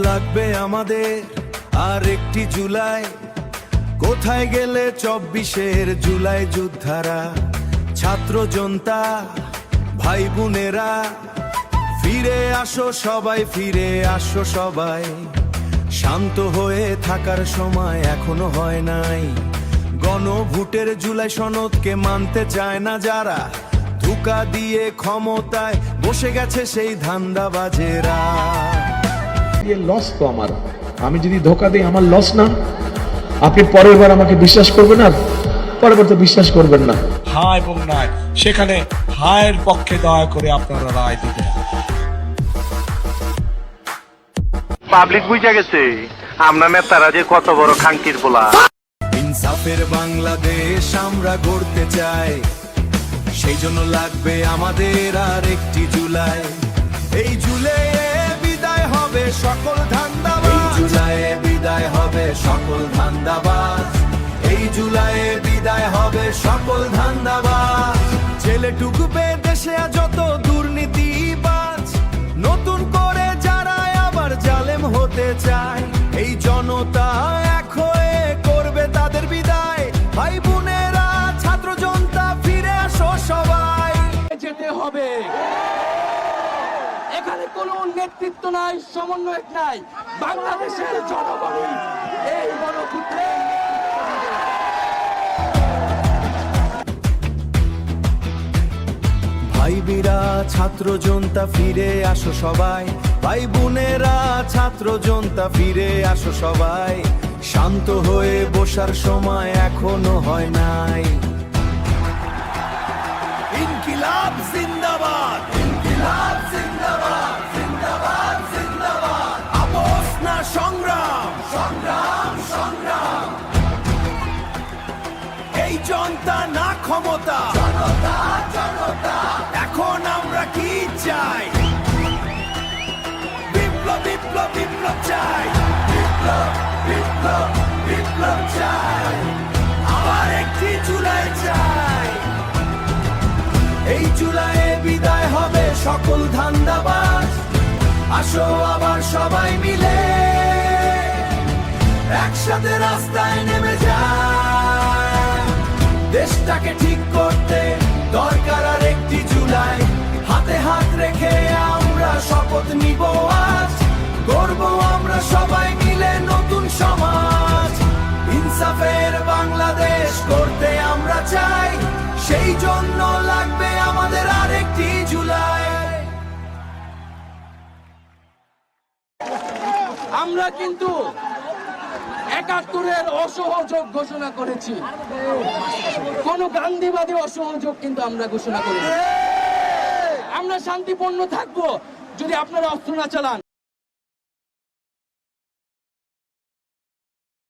লাগবে আমাদের আর একটি জুলাই। কোথায় গেলে 24-এর জুলাই যোদ্ধারা, ছাত্র জনতা, ভাই বোনেরা? ফিরে আসো সবাই, ফিরে আসো সবাই। শান্ত হয়ে থাকার সময় এখনো হয় নাই। গণভোটের জুলাই সনদকে মানতে চায় না যারা, ধোঁকা দিয়ে ক্ষমতায় বসে গেছে সেই ধান্দাবাজেরা। লস তো আমার, আমি যদি ধোঁকা দিই আমার লস না? আপনি পরের বার আমাকে বিশ্বাস করবেন, আর পরের বার তো বিশ্বাস করবেন না। হ্যাঁ এবং নয়, সেখানে হায়ের পক্ষে দয়া করে আপনারা রায় দিবেন। পাবলিক বুঝা গেছে আমরা নেতারা যে কত বড় খাঙ্কির পোলা। ইনসাফের বাংলাদেশ আমরা গড়তে চাই, সেই জন্য লাগবে আমাদের আর একটি জুলাই। এই জুলাইয়ে বিদায় হবে সকল ধান্দাবাজ, এই জুলাইয়ে বিদায় হবে সকল ধান্দাবাজ, এই জুলাইয়ে বিদায় হবে সকল ধান্দাবাজ। ছেলে টুকুবে দেশে যত দুর্নীতিবাজ, নতুন করে যারা আবার জালেম হতে চায়, এই জনতা এক হয়ে করবে তাদের বিদায়। ভাই বোনেরা, ছাত্র জনতা, ফিরে আসো সবাই। যেতে হবে। এখানে কোনো নেতৃত্ব নাই, সমন্বয়ক নাই, বাংলাদেশের জনগণই এই গণভোটে। ভাই বীরা, ছাত্র জনতা, ফিরে আসো সবাই। ভাই বোনেরা, ছাত্র জনতা, ফিরে আসো সবাই। শান্ত হয়ে বসার সময় এখনো হয় নাই। ইনকিলাব জিন্দাবাদ, ইনকিলাব জিন্দাবাদ, জিন্দাবাদ জিন্দাবাদ। আপোস না সংগ্রাম, সংগ্রাম সংগ্রাম। এই জনতা না ক্ষমতা, জনতা জনতা। এখন আমরা কি চাই? বিপ্লব বিপ্লব বিপ্লব চাই, বিপ্লব বিপ্লব বিপ্লব চাই। আবার একটি জুলাই চাই। এই জুলাইয়ে বিদায় হবে সকল ধান্দাবাজ। আসো আবার সবাই মিলে একসাথে রাস্তায় নেমে যায়। দেশটাকে ঠিক করতে দরকার আর একটি জুলাই। হাতে হাত রেখে আমরা শপথ নিব আজ, গর্ব আমরা সবাই মিলে নতুন সমাজ। ইনসাফের বাংলাদেশ করতে আমরা চাই, সেই জন্য লাগবে আমাদের আরেকটি জুলাই। আমরা কিন্তু 71-এর অসহযোগ ঘোষণা করেছি, কোন গান্ধীবাদী অসহযোগ কিন্তু আমরা ঘোষণা করিনি। আমরা শান্তিপূর্ণ থাকবো যদি আপনারা অস্ত্র না চালান।